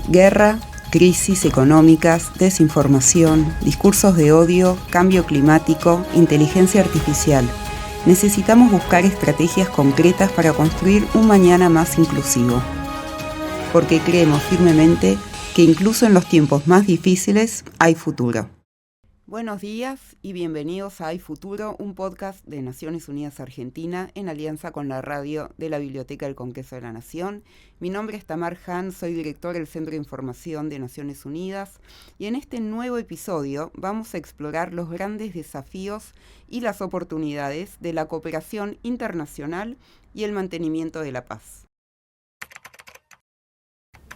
Guerra, crisis económicas, desinformación, discursos de odio, cambio climático, inteligencia artificial. Necesitamos buscar estrategias concretas para construir un mañana más inclusivo. Porque creemos firmemente que incluso en los tiempos más difíciles hay futuro. Buenos días y bienvenidos a Hay Futuro, un podcast de Naciones Unidas Argentina en alianza con la radio de la Biblioteca del Congreso de la Nación. Mi nombre es Tamar Han, soy director del Centro de Información de Naciones Unidas y en este nuevo episodio vamos a explorar los grandes desafíos y las oportunidades de la cooperación internacional y el mantenimiento de la paz.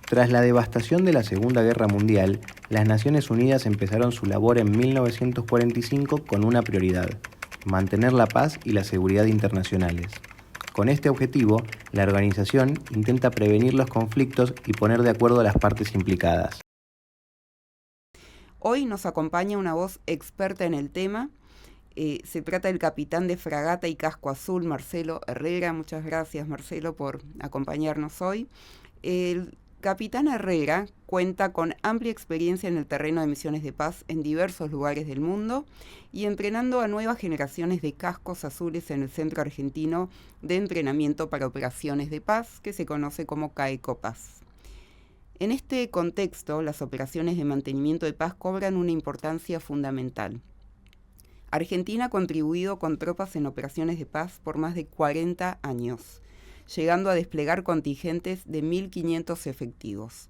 Tras la devastación de la Segunda Guerra Mundial, las Naciones Unidas empezaron su labor en 1945 con una prioridad: mantener la paz y la seguridad internacionales. Con este objetivo, la organización intenta prevenir los conflictos y poner de acuerdo a las partes implicadas. Hoy nos acompaña una voz experta en el tema. Se trata del capitán de fragata y casco azul, Marcelo Herrera. Muchas gracias, Marcelo, por acompañarnos hoy. El Capitán Herrera cuenta con amplia experiencia en el terreno de misiones de paz en diversos lugares del mundo y entrenando a nuevas generaciones de cascos azules en el Centro Argentino de Entrenamiento para Operaciones de Paz, que se conoce como CAECOPAZ. En este contexto, las operaciones de mantenimiento de paz cobran una importancia fundamental. Argentina ha contribuido con tropas en operaciones de paz por más de 40 años. Llegando a desplegar contingentes de 1.500 efectivos.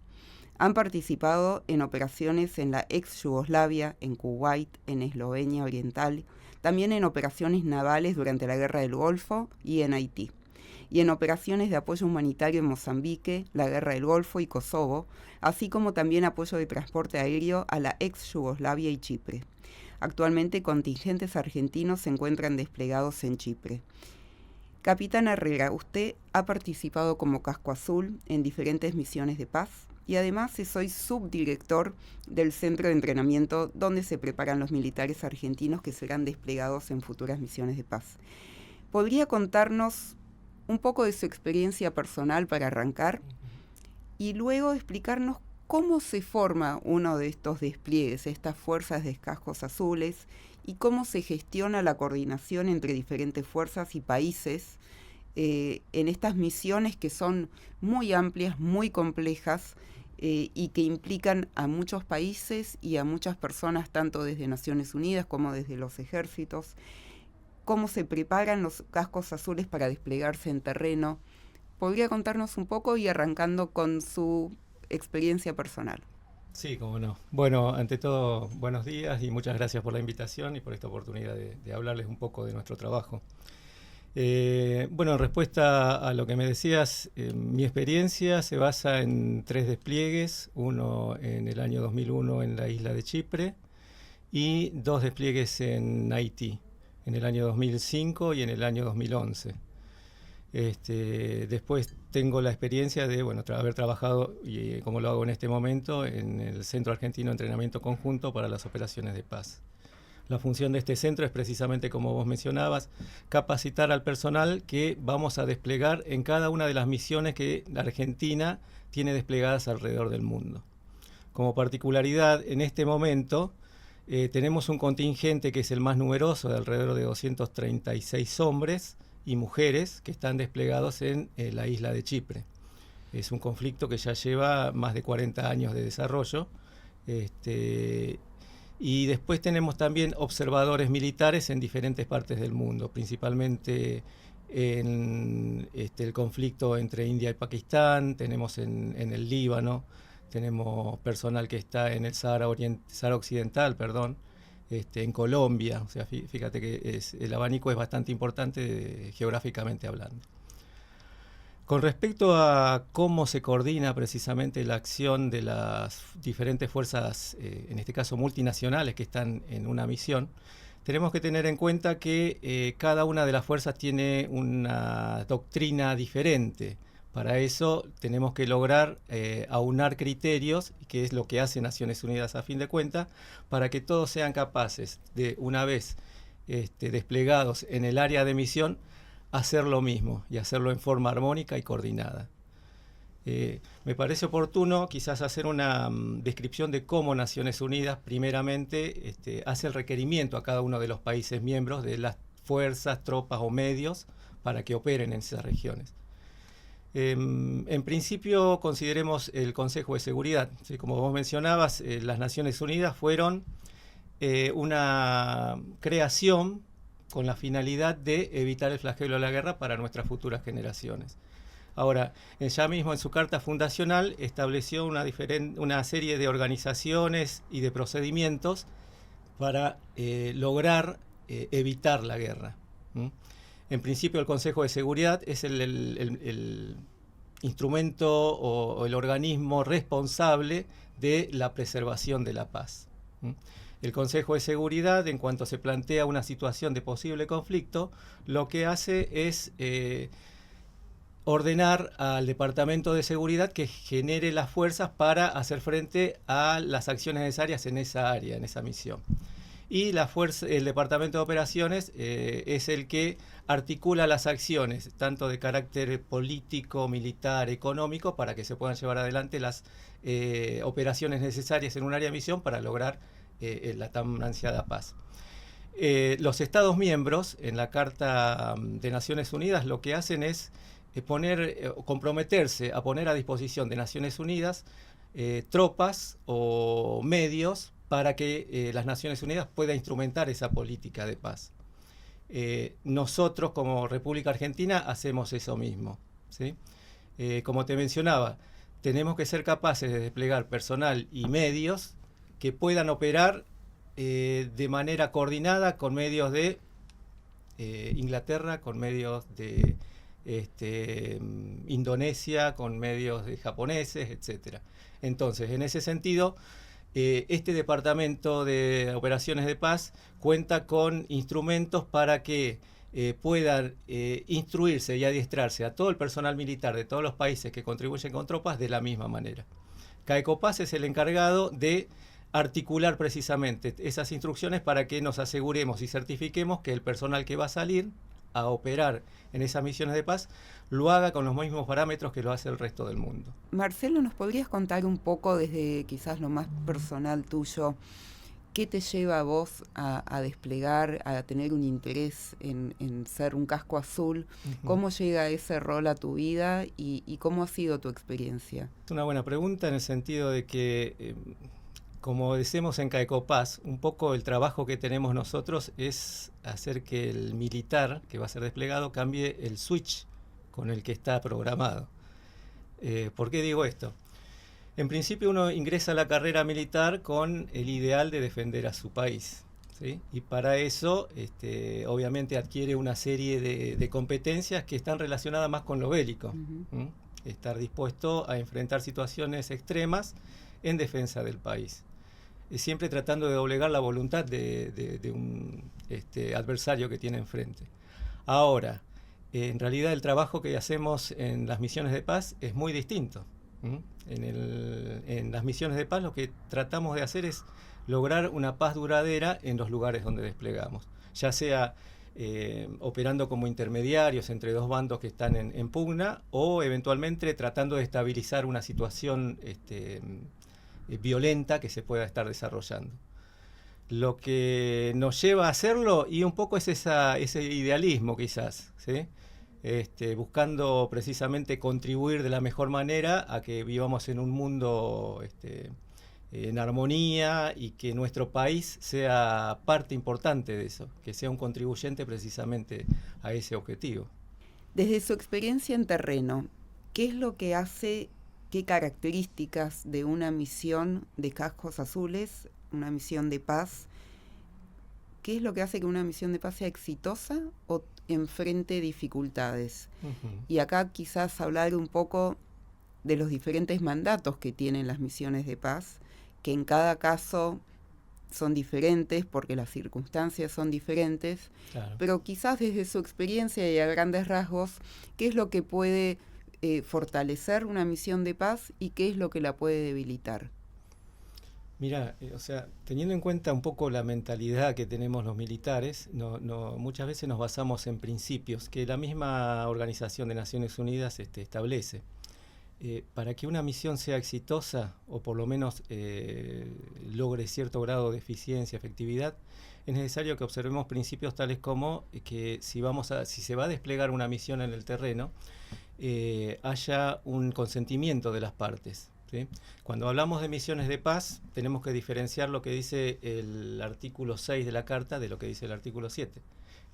Han participado en operaciones en la ex Yugoslavia, en Kuwait, en Eslovenia Oriental, también en operaciones navales durante la Guerra del Golfo y en Haití, y en operaciones de apoyo humanitario en Mozambique, la Guerra del Golfo y Kosovo, así como también apoyo de transporte aéreo a la ex Yugoslavia y Chipre. Actualmente contingentes argentinos se encuentran desplegados en Chipre. Capitán Herrera, usted ha participado como casco azul en diferentes misiones de paz y además soy subdirector del centro de entrenamiento donde se preparan los militares argentinos que serán desplegados en futuras misiones de paz. ¿Podría contarnos un poco de su experiencia personal para arrancar y luego explicarnos cómo se forma uno de estos despliegues, estas fuerzas de cascos azules, y cómo se gestiona la coordinación entre diferentes fuerzas y países en estas misiones que son muy amplias, muy complejas y que implican a muchos países y a muchas personas, tanto desde Naciones Unidas como desde los ejércitos? ¿Cómo se preparan los cascos azules para desplegarse en terreno? ¿Podría contarnos un poco y arrancando con su experiencia personal? Sí, cómo no. Bueno, ante todo, buenos días y muchas gracias por la invitación y por esta oportunidad de hablarles un poco de nuestro trabajo. Bueno, en respuesta a lo que me decías, mi experiencia se basa en 3 despliegues, uno en el año 2001 en la isla de Chipre y 2 despliegues en Haití, en el año 2005 y en el año 2011. Después tengo la experiencia de haber trabajado, y como lo hago en este momento, en el Centro Argentino de Entrenamiento Conjunto para las Operaciones de Paz. La función de este centro es precisamente, como vos mencionabas, capacitar al personal que vamos a desplegar en cada una de las misiones que la Argentina tiene desplegadas alrededor del mundo. Como particularidad, en este momento tenemos un contingente que es el más numeroso, de alrededor de 236 hombres y mujeres que están desplegados en la isla de Chipre. Es un conflicto que ya lleva más de 40 años de desarrollo. Y después tenemos también observadores militares en diferentes partes del mundo, principalmente en el conflicto entre India y Pakistán, tenemos en el Líbano, tenemos personal que está en el Sahara Occidental, en Colombia. O sea, fíjate que el abanico es bastante importante geográficamente hablando. Con respecto a cómo se coordina precisamente la acción de las diferentes fuerzas, en este caso multinacionales, que están en una misión, tenemos que tener en cuenta que cada una de las fuerzas tiene una doctrina diferente. Para eso tenemos que lograr aunar criterios, que es lo que hace Naciones Unidas a fin de cuentas, para que todos sean capaces de, una vez desplegados en el área de misión, hacer lo mismo y hacerlo en forma armónica y coordinada. Me parece oportuno quizás hacer una descripción de cómo Naciones Unidas primeramente hace el requerimiento a cada uno de los países miembros de las fuerzas, tropas o medios para que operen en esas regiones. En principio consideremos el Consejo de Seguridad. ¿Sí? Como vos mencionabas, las Naciones Unidas fueron una creación con la finalidad de evitar el flagelo de la guerra para nuestras futuras generaciones. Ahora, ella mismo en su carta fundacional estableció una serie de organizaciones y de procedimientos para lograr evitar la guerra. En principio, el Consejo de Seguridad es el instrumento o el organismo responsable de la preservación de la paz. El Consejo de Seguridad, en cuanto se plantea una situación de posible conflicto, lo que hace es ordenar al Departamento de Seguridad que genere las fuerzas para hacer frente a las acciones necesarias en esa área, en esa misión. Y el Departamento de Operaciones es el que articula las acciones, tanto de carácter político, militar, económico, para que se puedan llevar adelante las operaciones necesarias en un área de misión para lograr la tan ansiada paz. Los Estados miembros, en la Carta de Naciones Unidas, lo que hacen es comprometerse a poner a disposición de Naciones Unidas tropas o medios para que las Naciones Unidas puedan instrumentar esa política de paz. Nosotros, como República Argentina, hacemos eso mismo, ¿sí? Como te mencionaba, tenemos que ser capaces de desplegar personal y medios que puedan operar de manera coordinada con medios de Inglaterra, con medios de Indonesia, con medios de japoneses, etc. Entonces, en ese sentido, este Departamento de Operaciones de Paz cuenta con instrumentos para que puedan instruirse y adiestrarse a todo el personal militar de todos los países que contribuyen con tropas de la misma manera. CAECOPAS es el encargado de articular precisamente esas instrucciones para que nos aseguremos y certifiquemos que el personal que va a salir a operar en esas misiones de paz lo haga con los mismos parámetros que lo hace el resto del mundo. Marcelo, ¿nos podrías contar un poco desde quizás lo más personal tuyo, qué te lleva a vos a desplegar, a tener un interés en ser un casco azul? ¿Cómo llega ese rol a tu vida y cómo ha sido tu experiencia? Es una buena pregunta en el sentido de que como decimos en CAECOPAS, un poco el trabajo que tenemos nosotros es hacer que el militar que va a ser desplegado cambie el switch con el que está programado. ¿Por qué digo esto? En principio uno ingresa a la carrera militar con el ideal de defender a su país, ¿sí? Y para eso obviamente adquiere una serie de competencias que están relacionadas más con lo bélico. Estar dispuesto a enfrentar situaciones extremas en defensa del país. Siempre tratando de doblegar la voluntad de un adversario que tiene enfrente. Ahora, en realidad el trabajo que hacemos en las misiones de paz es muy distinto. En las misiones de paz lo que tratamos de hacer es lograr una paz duradera en los lugares donde desplegamos, ya sea operando como intermediarios entre dos bandos que están en pugna o eventualmente tratando de estabilizar una situación violenta que se pueda estar desarrollando. Lo que nos lleva a hacerlo y un poco es ese idealismo quizás, ¿sí? Buscando precisamente contribuir de la mejor manera a que vivamos en un mundo en armonía y que nuestro país sea parte importante de eso, que sea un contribuyente precisamente a ese objetivo. Desde su experiencia en terreno, ¿qué es lo que hace, qué características de una misión de cascos azules, una misión de paz, qué es lo que hace que una misión de paz sea exitosa o enfrente dificultades? Y acá quizás hablar un poco de los diferentes mandatos que tienen las misiones de paz, que en cada caso son diferentes porque las circunstancias son diferentes, claro. Pero quizás desde su experiencia y a grandes rasgos, ¿qué es lo que puede fortalecer una misión de paz y qué es lo que la puede debilitar? Mira, teniendo en cuenta un poco la mentalidad que tenemos los militares, muchas veces nos basamos en principios que la misma Organización de Naciones Unidas establece. Para que una misión sea exitosa, o por lo menos logre cierto grado de eficiencia, efectividad, es necesario que observemos principios tales como que si se va a desplegar una misión en el terreno, haya un consentimiento de las partes, ¿sí? Cuando hablamos de misiones de paz, tenemos que diferenciar lo que dice el artículo 6 de la Carta de lo que dice el artículo 7.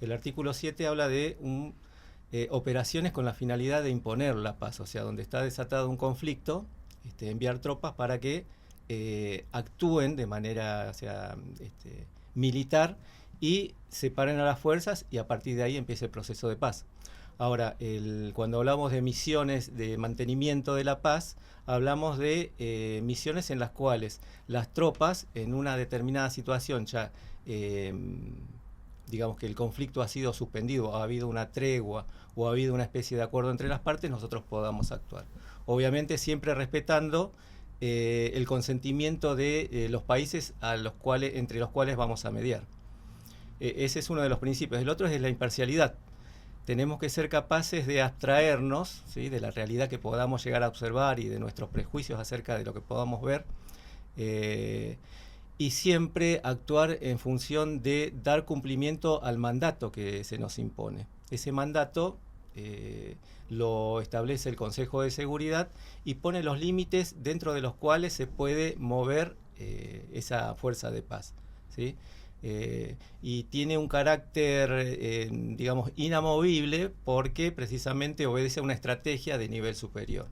El artículo 7 habla de operaciones con la finalidad de imponer la paz, o sea, donde está desatado un conflicto, enviar tropas para que actúen de manera, o sea, militar, y separen a las fuerzas, y a partir de ahí empieza el proceso de paz. Ahora, cuando hablamos de misiones de mantenimiento de la paz, hablamos de misiones en las cuales las tropas, en una determinada situación ya, digamos que el conflicto ha sido suspendido, ha habido una tregua o ha habido una especie de acuerdo entre las partes, nosotros podamos actuar. Obviamente siempre respetando el consentimiento de los países entre los cuales vamos a mediar. Ese es uno de los principios. El otro es la imparcialidad. Tenemos que ser capaces de abstraernos, ¿sí?, de la realidad que podamos llegar a observar y de nuestros prejuicios acerca de lo que podamos ver, y siempre actuar en función de dar cumplimiento al mandato que se nos impone. Ese mandato lo establece el Consejo de Seguridad y pone los límites dentro de los cuales se puede mover esa fuerza de paz, ¿sí? Y tiene un carácter, digamos, inamovible, porque precisamente obedece a una estrategia de nivel superior.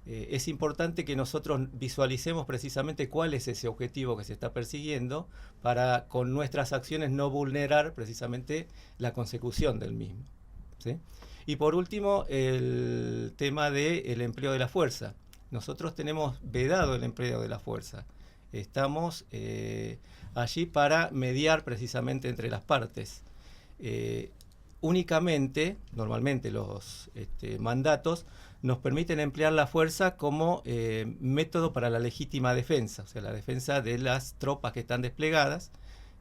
Es importante que nosotros visualicemos precisamente cuál es ese objetivo que se está persiguiendo, para con nuestras acciones no vulnerar precisamente la consecución del mismo, ¿sí? Y por último, el tema del empleo de la fuerza. Nosotros tenemos vedado el empleo de la fuerza. Estamos allí para mediar precisamente entre las partes. Únicamente, normalmente los mandatos nos permiten emplear la fuerza como método para la legítima defensa, o sea, la defensa de las tropas que están desplegadas.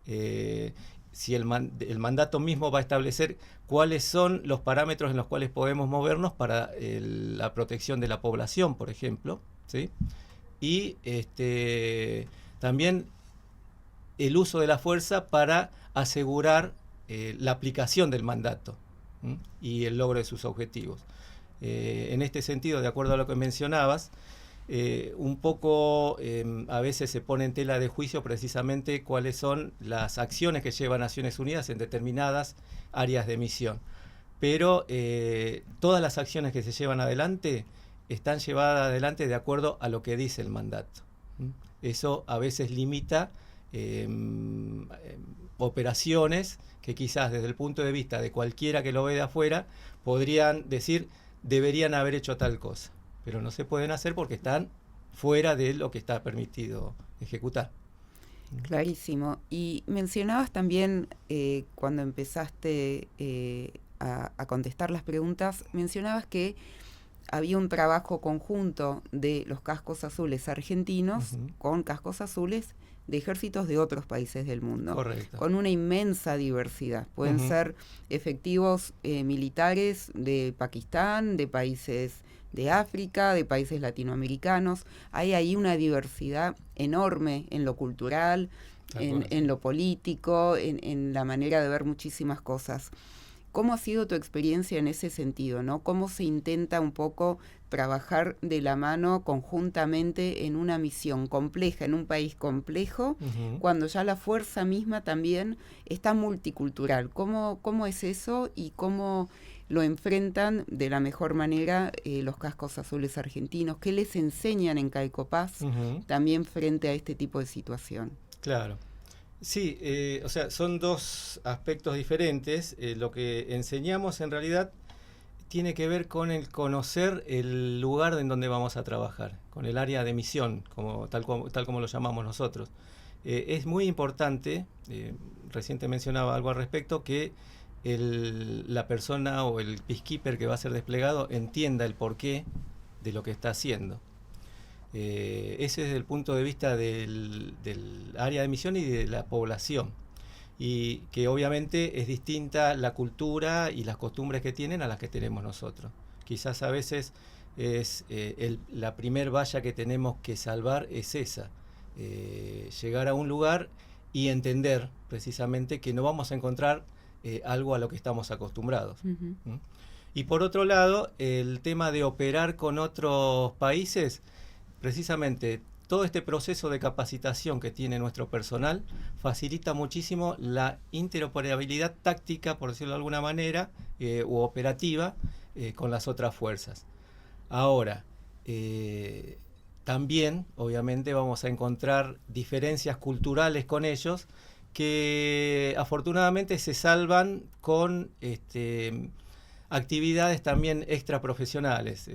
Si el mandato mismo va a establecer cuáles son los parámetros en los cuales podemos movernos para la protección de la población, por ejemplo, ¿sí? Y también el uso de la fuerza para asegurar la aplicación del mandato, ¿sí?, y el logro de sus objetivos. En este sentido, de acuerdo a lo que mencionabas, un poco a veces se pone en tela de juicio precisamente cuáles son las acciones que lleva Naciones Unidas en determinadas áreas de misión. Pero todas las acciones que se llevan adelante están llevadas adelante de acuerdo a lo que dice el mandato. Eso a veces limita operaciones que quizás desde el punto de vista de cualquiera que lo ve de afuera podrían decir deberían haber hecho tal cosa, pero no se pueden hacer porque están fuera de lo que está permitido ejecutar. Clarísimo. Y mencionabas también, cuando empezaste a contestar las preguntas, mencionabas que había un trabajo conjunto de los cascos azules argentinos con cascos azules de ejércitos de otros países del mundo. Correcto. Con una inmensa diversidad. Pueden ser efectivos militares de Pakistán, de países de África, de países latinoamericanos. Hay ahí una diversidad enorme en lo cultural, en lo político, en la manera de ver muchísimas cosas. ¿Cómo ha sido tu experiencia en ese sentido, ¿no? ¿Cómo se intenta un poco trabajar de la mano conjuntamente en una misión compleja, en un país complejo, cuando ya la fuerza misma también está multicultural? ¿Cómo es eso y cómo lo enfrentan de la mejor manera los cascos azules argentinos? ¿Qué les enseñan en Caicopaz también frente a este tipo de situación? Claro. Sí, o sea, son dos aspectos diferentes. Lo que enseñamos en realidad tiene que ver con el conocer el lugar en donde vamos a trabajar, con el área de misión, tal como lo llamamos nosotros. Es muy importante, recién te mencionaba algo al respecto, que la persona o el peacekeeper que va a ser desplegado entienda el porqué de lo que está haciendo. Ese es desde el punto de vista del área de misión y de la población, y que obviamente es distinta la cultura y las costumbres que tienen a las que tenemos nosotros. Quizás a veces la primer valla que tenemos que salvar es esa, llegar a un lugar y entender precisamente que no vamos a encontrar algo a lo que estamos acostumbrados. ¿Mm? Y por otro lado, el tema de operar con otros países, precisamente todo este proceso de capacitación que tiene nuestro personal facilita muchísimo la interoperabilidad táctica, por decirlo de alguna manera, u operativa con las otras fuerzas. Ahora, también, obviamente, vamos a encontrar diferencias culturales con ellos que afortunadamente se salvan con actividades también extraprofesionales.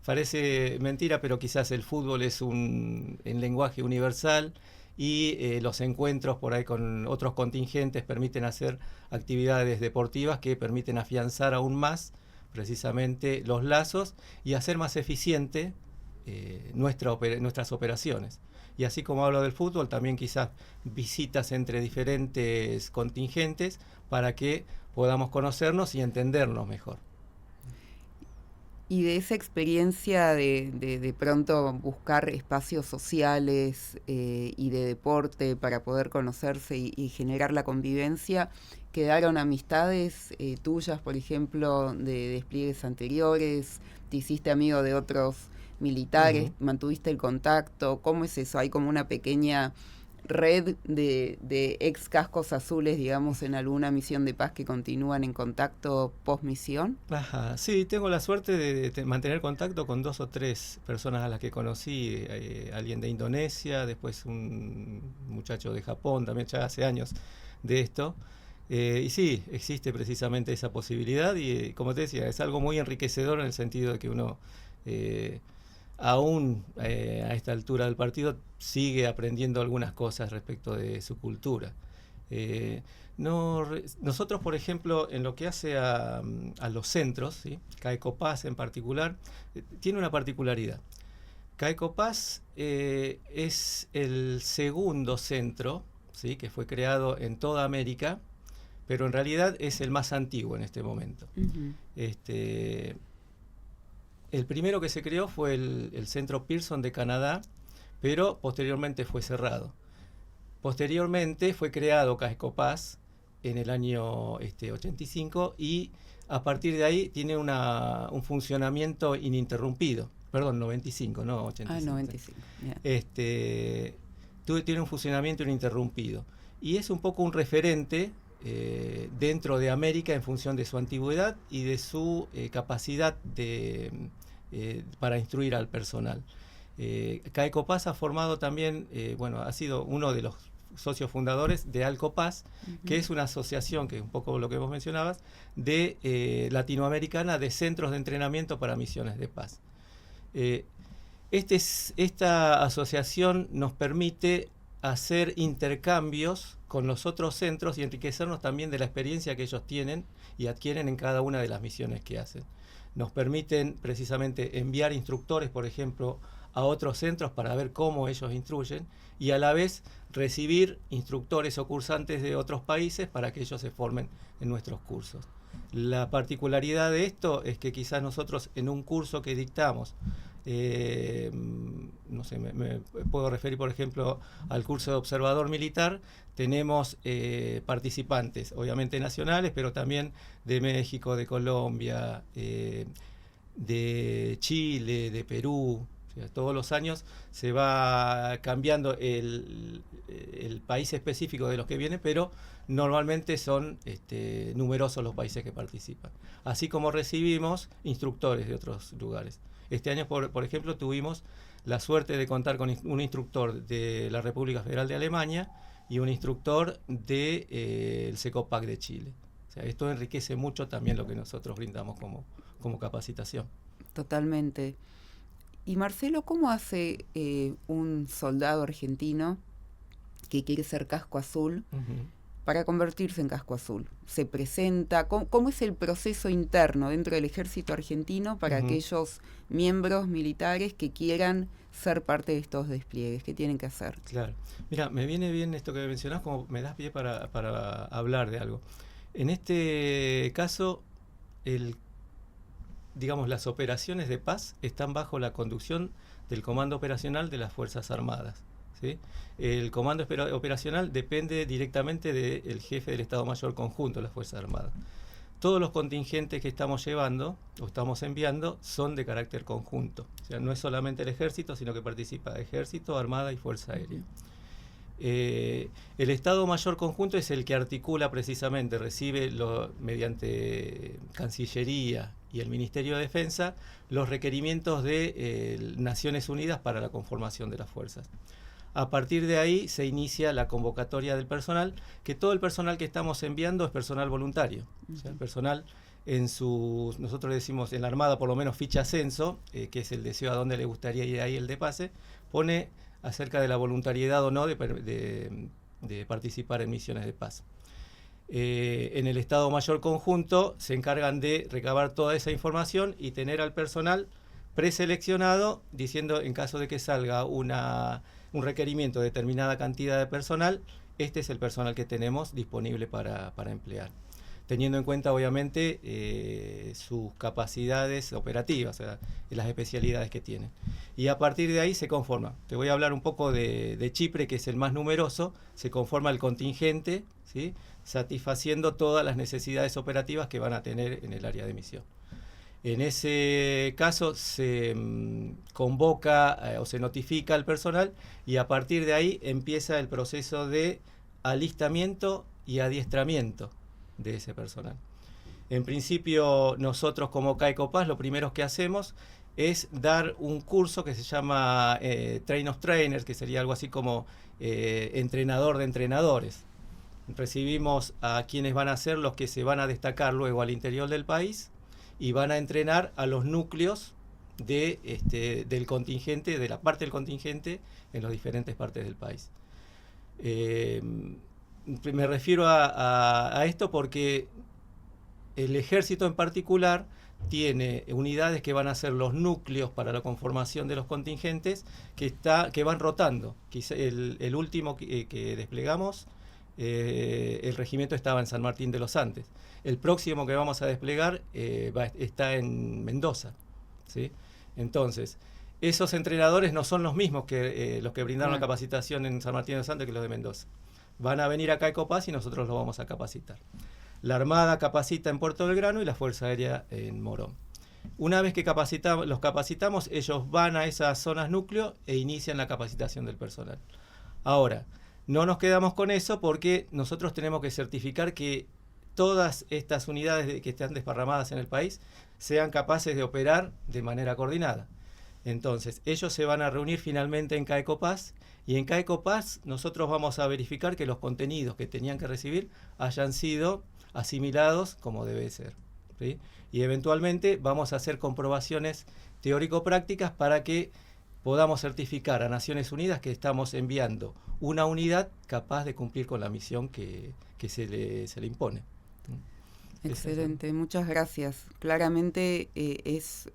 Parece mentira, pero quizás el fútbol es un lenguaje universal y los encuentros por ahí con otros contingentes permiten hacer actividades deportivas que permiten afianzar aún más precisamente los lazos y hacer más eficiente nuestras operaciones. Y así como hablo del fútbol, también quizás visitas entre diferentes contingentes para que podamos conocernos y entendernos mejor. Y de esa experiencia de pronto buscar espacios sociales y de deporte para poder conocerse y generar la convivencia, ¿quedaron amistades tuyas, por ejemplo, de despliegues anteriores? ¿Te hiciste amigo de otros militares? ¿Mantuviste el contacto? ¿Cómo es eso? ¿Hay como una pequeña red de ex cascos azules, digamos, en alguna misión de paz que continúan en contacto post-misión? Ajá, sí, tengo la suerte de mantener contacto con 2 o 3 personas a las que conocí, alguien de Indonesia, después un muchacho de Japón, también ya hace años de esto. Y sí, existe precisamente esa posibilidad y como te decía, es algo muy enriquecedor en el sentido de que uno aún a esta altura del partido sigue aprendiendo algunas cosas respecto de su cultura. Nosotros, por ejemplo, en lo que hace a los centros, ¿sí? CAECOPAS en particular, tiene una particularidad. CAECOPAS es el segundo centro, ¿sí? Que fue creado en toda América, pero en realidad es el más antiguo en este momento. El primero que se creó fue el Centro Pearson de Canadá, pero posteriormente fue cerrado. Posteriormente fue creado CAECOPAS en el año 85 y a partir de ahí tiene un funcionamiento ininterrumpido. Perdón, 95, no 85. 95. Yeah. Tiene un funcionamiento ininterrumpido. Y es un poco un referente dentro de América en función de su antigüedad y de su capacidad para instruir al personal. CAECOPAS ha formado también, ha sido uno de los socios fundadores de ALCOPAS, que es una asociación, que es un poco lo que vos mencionabas, de latinoamericana de centros de entrenamiento para misiones de paz. Esta asociación nos permite hacer intercambios con los otros centros y enriquecernos también de la experiencia que ellos tienen y adquieren en cada una de las misiones que hacen. Nos permiten precisamente enviar instructores, por ejemplo, a otros centros para ver cómo ellos instruyen y a la vez recibir instructores o cursantes de otros países para que ellos se formen en nuestros cursos. La particularidad de esto es que quizás nosotros en un curso que dictamos, no sé, me puedo referir por ejemplo al curso de observador militar, tenemos participantes, obviamente nacionales, pero también de México, de Colombia, de Chile, de Perú. O sea, todos los años se va cambiando el país específico de los que vienen, pero normalmente son numerosos los países que participan. Así como recibimos instructores de otros lugares. Este año, por ejemplo, tuvimos la suerte de contar con un instructor de la República Federal de Alemania y un instructor del CECOPAC de Chile. O sea, esto enriquece mucho también lo que nosotros brindamos como capacitación. Totalmente. Y Marcelo, ¿cómo hace un soldado argentino que quiere ser casco azul para convertirse en casco azul? ¿Se presenta? ¿Cómo es el proceso interno dentro del ejército argentino para aquellos miembros militares que quieran ser parte de estos despliegues? ¿Qué tienen que hacer? Claro. Mira, me viene bien esto que mencionás, como me das pie para hablar de algo. En este caso, digamos, las operaciones de paz están bajo la conducción del Comando Operacional de las Fuerzas Armadas, ¿sí? El Comando Operacional depende directamente del jefe del Estado Mayor Conjunto de las Fuerzas Armadas. Todos los contingentes que estamos llevando o estamos enviando son de carácter conjunto. O sea, no es solamente el ejército, sino que participa Ejército, Armada y Fuerza Aérea. El Estado Mayor Conjunto es el que articula precisamente, recibe mediante Cancillería y el Ministerio de Defensa los requerimientos de Naciones Unidas para la conformación de las fuerzas. A partir de ahí se inicia la convocatoria del personal, que todo el personal que estamos enviando es personal voluntario. O sea, el personal nosotros le decimos en la Armada por lo menos ficha censo, que es el deseo a dónde le gustaría ir ahí el de pase, pone acerca de la voluntariedad o no de participar en misiones de paz. En el Estado Mayor Conjunto se encargan de recabar toda esa información y tener al personal preseleccionado, diciendo en caso de que salga un requerimiento de determinada cantidad de personal, este es el personal que tenemos disponible para emplear, teniendo en cuenta obviamente sus capacidades operativas, o sea, las especialidades que tienen. Y a partir de ahí se conforma. Te voy a hablar un poco de Chipre, que es el más numeroso. Se conforma el contingente, ¿sí?, satisfaciendo todas las necesidades operativas que van a tener en el área de misión. En ese caso se convoca o se notifica al personal y a partir de ahí empieza el proceso de alistamiento y adiestramiento de ese personal. En principio, nosotros como CAECOPAS lo primero que hacemos es dar un curso que se llama Train of Trainers, que sería algo así como entrenador de entrenadores. Recibimos a quienes van a ser los que se van a destacar luego al interior del país y van a entrenar a los núcleos del contingente, de la parte del contingente en las diferentes partes del país. Me refiero a esto porque el ejército en particular tiene unidades que van a ser los núcleos para la conformación de los contingentes que van rotando. Quizá el último que desplegamos, el regimiento estaba en San Martín de los Andes. El próximo que vamos a desplegar está en Mendoza, ¿sí? Entonces, esos entrenadores no son los mismos que los que brindaron la capacitación en San Martín de los Andes que los de Mendoza. Van a venir acá a CAECOPAS y nosotros los vamos a capacitar. La Armada capacita en Puerto Belgrano y la Fuerza Aérea en Morón. Una vez que los capacitamos, ellos van a esas zonas núcleo e inician la capacitación del personal. Ahora, no nos quedamos con eso porque nosotros tenemos que certificar que todas estas unidades que están desparramadas en el país sean capaces de operar de manera coordinada. Entonces, ellos se van a reunir finalmente en CAECOPAS y en CAECOPAS nosotros vamos a verificar que los contenidos que tenían que recibir hayan sido asimilados como debe ser, ¿sí? Y eventualmente vamos a hacer comprobaciones teórico-prácticas para que podamos certificar a Naciones Unidas que estamos enviando una unidad capaz de cumplir con la misión que se le impone. Excelente, muchas gracias. Claramente es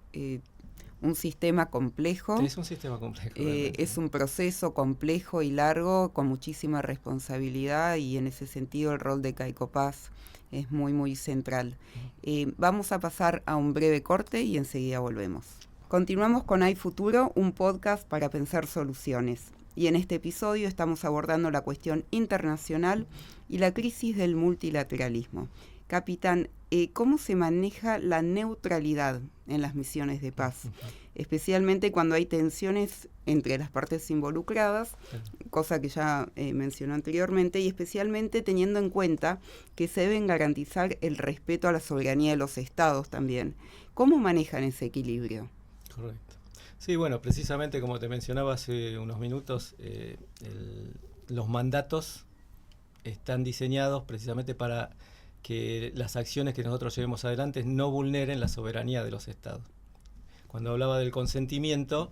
un sistema complejo. Es un sistema complejo. Es un proceso complejo y largo, con muchísima responsabilidad, y en ese sentido el rol de CAECOPAS es muy, muy central. Vamos a pasar a un breve corte y enseguida volvemos. Continuamos con Hay Futuro, un podcast para pensar soluciones. Y en este episodio estamos abordando la cuestión internacional y la crisis del multilateralismo. Capitán, ¿cómo se maneja la neutralidad en las misiones de paz? Especialmente cuando hay tensiones entre las partes involucradas, cosa que ya mencionó anteriormente, y especialmente teniendo en cuenta que se deben garantizar el respeto a la soberanía de los estados también. ¿Cómo manejan ese equilibrio? Correcto. Sí, bueno, precisamente como te mencionaba hace unos minutos, los mandatos están diseñados precisamente para que las acciones que nosotros llevemos adelante no vulneren la soberanía de los estados. Cuando hablaba del consentimiento,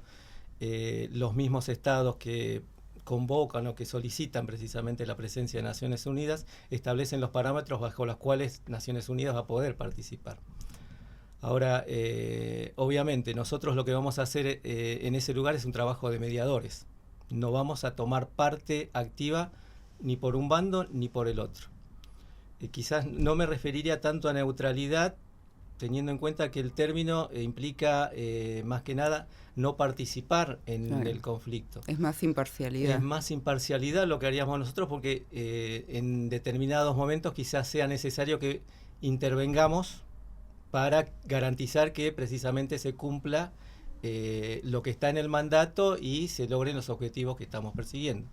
los mismos estados que convocan o que solicitan precisamente la presencia de Naciones Unidas establecen los parámetros bajo los cuales Naciones Unidas va a poder participar. Ahora, obviamente, nosotros lo que vamos a hacer en ese lugar es un trabajo de mediadores. No vamos a tomar parte activa ni por un bando ni por el otro. Quizás no me referiría tanto a neutralidad teniendo en cuenta que el término implica más que nada no participar en el conflicto. Es más imparcialidad. Es más imparcialidad lo que haríamos nosotros, porque en determinados momentos quizás sea necesario que intervengamos para garantizar que precisamente se cumpla lo que está en el mandato y se logren los objetivos que estamos persiguiendo.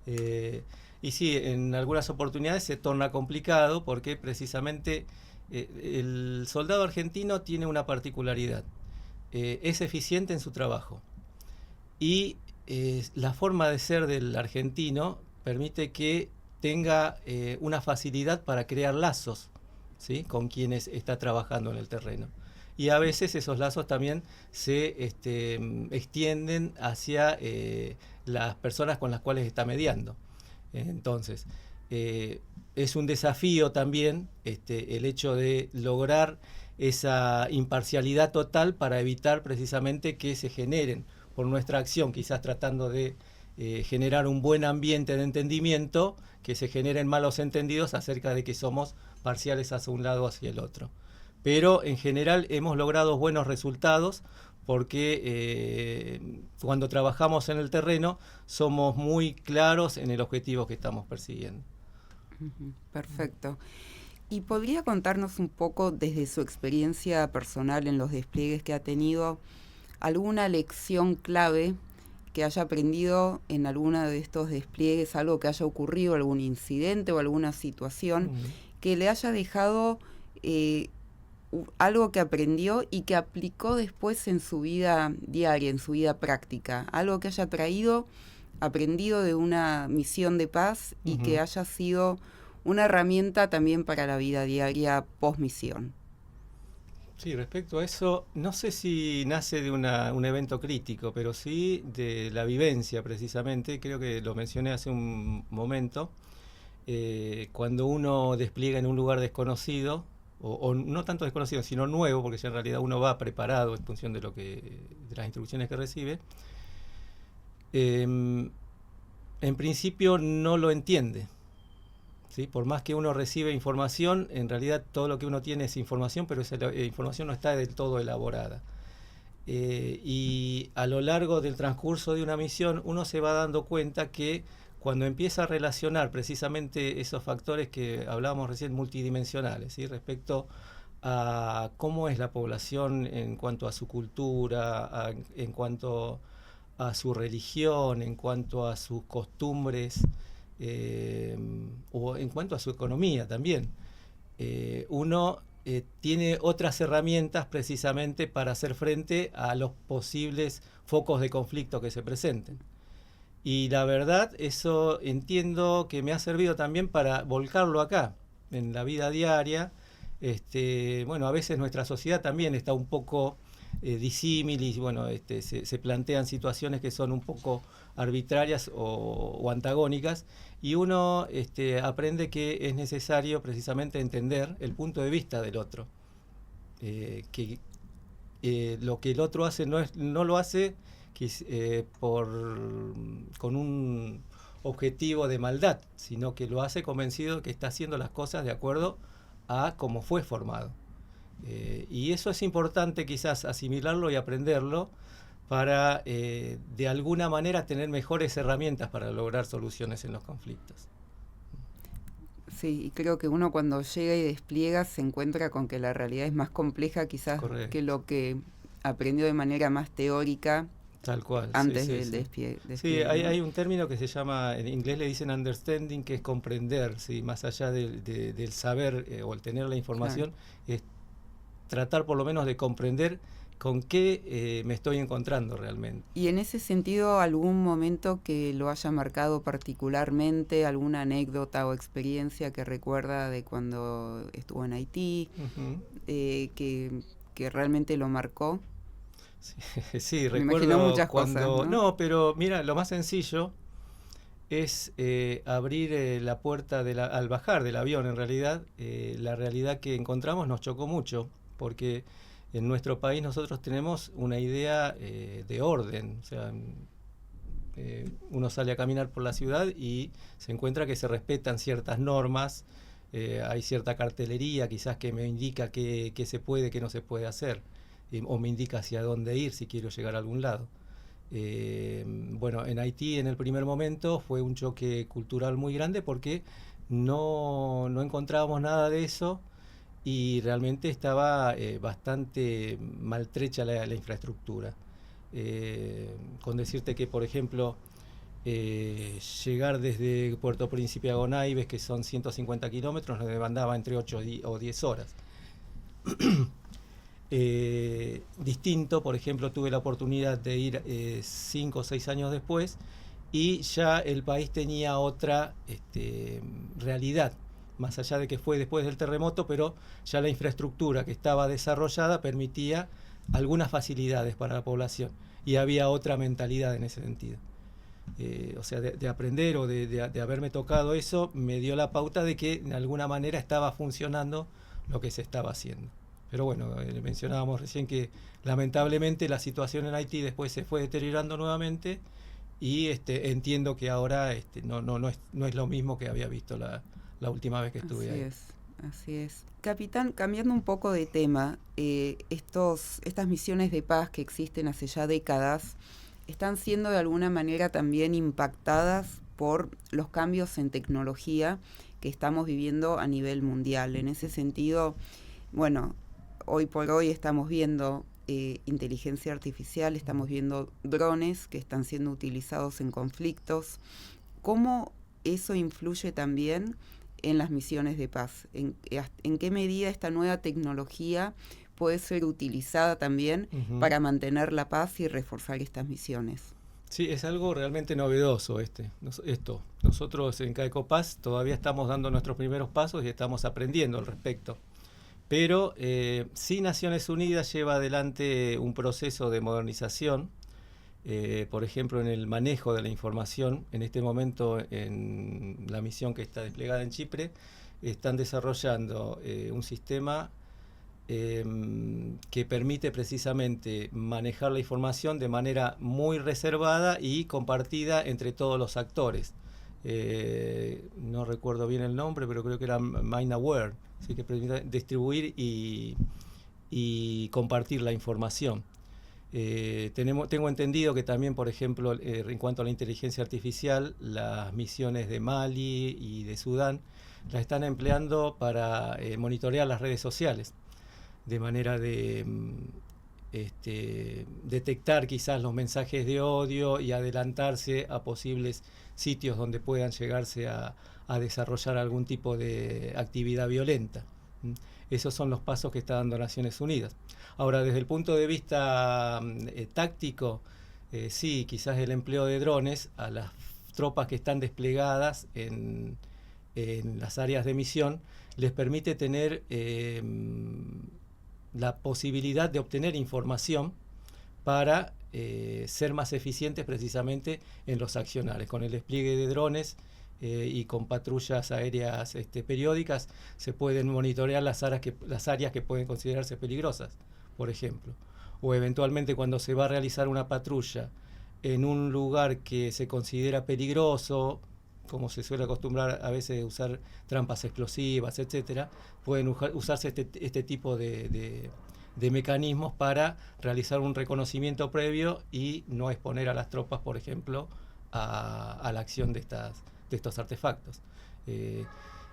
Y sí, en algunas oportunidades se torna complicado porque precisamente el soldado argentino tiene una particularidad. Es eficiente en su trabajo y la forma de ser del argentino permite que tenga una facilidad para crear lazos, ¿sí?, con quienes está trabajando en el terreno. Y a veces esos lazos también se extienden hacia las personas con las cuales está mediando. Entonces, es un desafío también el hecho de lograr esa imparcialidad total para evitar precisamente que se generen por nuestra acción, quizás tratando de generar un buen ambiente de entendimiento, que se generen malos entendidos acerca de que somos parciales hacia un lado o hacia el otro. Pero en general hemos logrado buenos resultados porque cuando trabajamos en el terreno somos muy claros en el objetivo que estamos persiguiendo. Perfecto. ¿Y podría contarnos un poco desde su experiencia personal en los despliegues que ha tenido alguna lección clave que haya aprendido en alguno de estos despliegues, algo que haya ocurrido, algún incidente o alguna situación que le haya dejado algo que aprendió y que aplicó después en su vida diaria, en su vida práctica, algo que haya aprendido de una misión de paz y que haya sido una herramienta también para la vida diaria post-misión? Sí, respecto a eso, no sé si nace de un evento crítico, pero sí de la vivencia precisamente. Creo que lo mencioné hace un momento. Cuando uno despliega en un lugar desconocido, o no tanto desconocido, sino nuevo, porque ya en realidad uno va preparado en función de las instrucciones que recibe, en principio no lo entiende. ¿Sí? Por más que uno recibe información, en realidad todo lo que uno tiene es información, pero esa información no está del todo elaborada. Y a lo largo del transcurso de una misión, uno se va dando cuenta que cuando empieza a relacionar precisamente esos factores que hablábamos recién, multidimensionales, ¿sí?, respecto a cómo es la población en cuanto a su cultura, en cuanto a su religión, en cuanto a sus costumbres, o en cuanto a su economía también, uno tiene otras herramientas precisamente para hacer frente a los posibles focos de conflicto que se presenten. Y la verdad, eso entiendo que me ha servido también para volcarlo acá, en la vida diaria. Bueno, a veces nuestra sociedad también está un poco disímil y bueno, se plantean situaciones que son un poco arbitrarias o antagónicas, y uno aprende que es necesario precisamente entender el punto de vista del otro, que lo que el otro hace no lo hace con un objetivo de maldad, sino que lo hace convencido de que está haciendo las cosas de acuerdo a cómo fue formado. Y eso es importante quizás asimilarlo y aprenderlo para de alguna manera tener mejores herramientas para lograr soluciones en los conflictos. Sí, y creo que uno cuando llega y despliega se encuentra con que la realidad es más compleja quizás que lo que aprendió de manera más teórica. Tal cual. Antes del despliegue. Sí, hay un término que se llama, en inglés le dicen understanding, que es comprender, ¿sí? Más allá del saber o el tener la información, es tratar por lo menos de comprender con qué me estoy encontrando realmente. Y en ese sentido, ¿algún momento que lo haya marcado particularmente, alguna anécdota o experiencia que recuerda de cuando estuvo en Haití, que realmente lo marcó? Sí, recuerdo muchas cuando... cosas, ¿no? Pero mira, lo más sencillo es abrir la puerta al bajar del avión. En realidad, la realidad que encontramos nos chocó mucho, porque en nuestro país nosotros tenemos una idea de orden. O sea, uno sale a caminar por la ciudad y se encuentra que se respetan ciertas normas hay cierta cartelería quizás que me indica qué se puede, qué no se puede hacer, o me indica hacia dónde ir si quiero llegar a algún lado. Bueno, en Haití en el primer momento fue un choque cultural muy grande porque no encontrábamos nada de eso y realmente estaba bastante maltrecha la infraestructura. Con decirte que, por ejemplo, llegar desde Puerto Príncipe a Gonaives, que son 150 kilómetros, nos demandaba entre 8 o 10 horas. Distinto, por ejemplo, tuve la oportunidad de ir 5 o 6 años después y ya el país tenía otra realidad, más allá de que fue después del terremoto, pero ya la infraestructura que estaba desarrollada permitía algunas facilidades para la población y había otra mentalidad en ese sentido. O sea, de aprender o de haberme tocado eso, me dio la pauta de que de alguna manera estaba funcionando lo que se estaba haciendo. Pero bueno, mencionábamos recién que lamentablemente la situación en Haití después se fue deteriorando nuevamente y entiendo que ahora no es lo mismo que había visto la última vez que estuve ahí. Así es. Capitán, cambiando un poco de tema, estas misiones de paz que existen hace ya décadas están siendo de alguna manera también impactadas por los cambios en tecnología que estamos viviendo a nivel mundial. En ese sentido, bueno, hoy por hoy estamos viendo inteligencia artificial, estamos viendo drones que están siendo utilizados en conflictos. ¿Cómo eso influye también en las misiones de paz? ¿En qué medida esta nueva tecnología puede ser utilizada también para mantener la paz y reforzar estas misiones? Sí, es algo realmente novedoso esto. Nosotros en CAECOPAZ todavía estamos dando nuestros primeros pasos y estamos aprendiendo al respecto. Pero sí, Naciones Unidas lleva adelante un proceso de modernización, por ejemplo, en el manejo de la información. En este momento, en la misión que está desplegada en Chipre, están desarrollando un sistema que permite precisamente manejar la información de manera muy reservada y compartida entre todos los actores. No recuerdo bien el nombre, pero creo que era MindAware, así que permite distribuir y compartir la información. Tengo entendido que también, por ejemplo, en cuanto a la inteligencia artificial, las misiones de Mali y de Sudán las están empleando para monitorear las redes sociales, de manera de detectar quizás los mensajes de odio y adelantarse a posibles sitios donde puedan llegarse a desarrollar algún tipo de actividad violenta. Esos son los pasos que está dando Naciones Unidas. Ahora, desde el punto de vista táctico, sí, quizás el empleo de drones a las tropas que están desplegadas en las áreas de misión les permite tener la posibilidad de obtener información para ser más eficientes precisamente en los accionarios. Con el despliegue de drones y con patrullas aéreas periódicas se pueden monitorear las áreas que pueden considerarse peligrosas, por ejemplo. O eventualmente cuando se va a realizar una patrulla en un lugar que se considera peligroso, como se suele acostumbrar a veces usar trampas explosivas, etcétera, pueden usarse este tipo de mecanismos para realizar un reconocimiento previo y no exponer a las tropas, por ejemplo, a la acción de estos artefactos.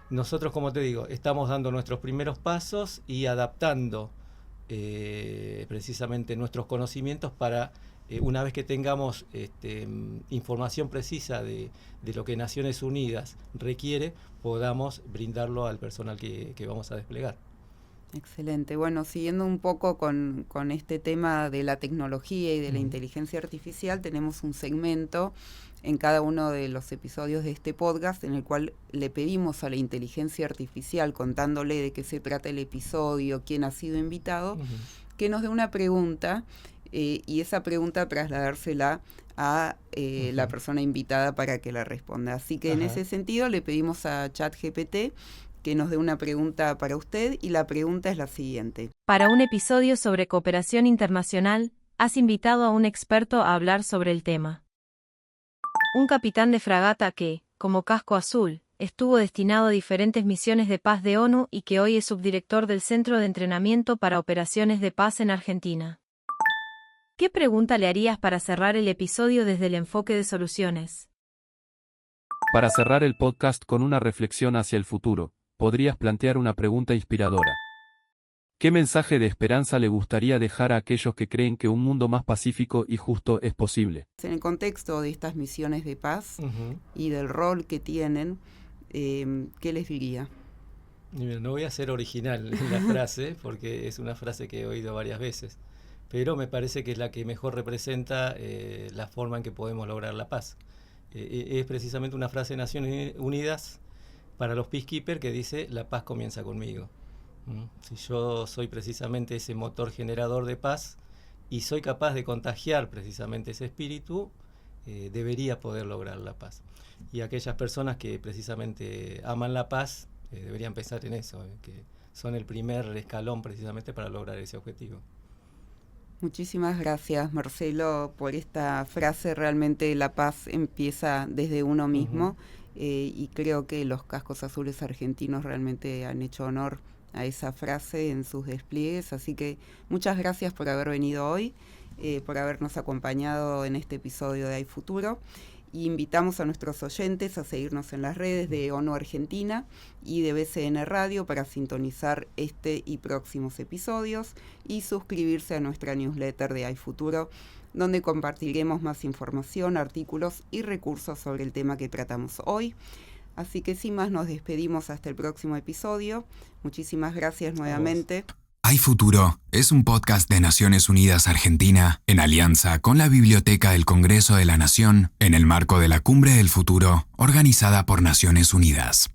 Nosotros, como te digo, estamos dando nuestros primeros pasos y adaptando precisamente nuestros conocimientos para una vez que tengamos información precisa de lo que Naciones Unidas requiere, podamos brindarlo al personal que vamos a desplegar. Excelente. Bueno, siguiendo un poco con este tema de la tecnología y de la inteligencia artificial, tenemos un segmento en cada uno de los episodios de este podcast en el cual le pedimos a la inteligencia artificial, contándole de qué se trata el episodio, quién ha sido invitado, que nos dé una pregunta y esa pregunta trasladársela a la persona invitada para que la responda. Así que en ese sentido le pedimos a ChatGPT que nos dé una pregunta para usted y la pregunta es la siguiente. Para un episodio sobre cooperación internacional, has invitado a un experto a hablar sobre el tema. Un capitán de fragata que, como Casco Azul, estuvo destinado a diferentes misiones de paz de ONU y que hoy es subdirector del Centro de Entrenamiento para Operaciones de Paz en Argentina. ¿Qué pregunta le harías para cerrar el episodio desde el enfoque de soluciones? Para cerrar el podcast con una reflexión hacia el futuro, podrías plantear una pregunta inspiradora. ¿Qué mensaje de esperanza le gustaría dejar a aquellos que creen que un mundo más pacífico y justo es posible? En el contexto de estas misiones de paz y del rol que tienen, ¿qué les diría? No voy a ser original en la frase, porque es una frase que he oído varias veces, pero me parece que es la que mejor representa la forma en que podemos lograr la paz. Es precisamente una frase de Naciones Unidas para los peacekeepers que dice: la paz comienza conmigo. Si yo soy precisamente ese motor generador de paz y soy capaz de contagiar precisamente ese espíritu, debería poder lograr la paz. Y aquellas personas que precisamente aman la paz deberían pensar en eso, que son el primer escalón precisamente para lograr ese objetivo. Muchísimas gracias, Marcelo, por esta frase. Realmente la paz empieza desde uno mismo, y creo que los cascos azules argentinos realmente han hecho honor a esa frase en sus despliegues, así que muchas gracias por haber venido hoy, por habernos acompañado en este episodio de Hay Futuro. Y invitamos a nuestros oyentes a seguirnos en las redes de ONU Argentina y de BCN Radio para sintonizar este y próximos episodios y suscribirse a nuestra newsletter de Hay Futuro, donde compartiremos más información, artículos y recursos sobre el tema que tratamos hoy. Así que sin más nos despedimos hasta el próximo episodio. Muchísimas gracias nuevamente. Hay Futuro es un podcast de Naciones Unidas Argentina en alianza con la Biblioteca del Congreso de la Nación en el marco de la Cumbre del Futuro organizada por Naciones Unidas.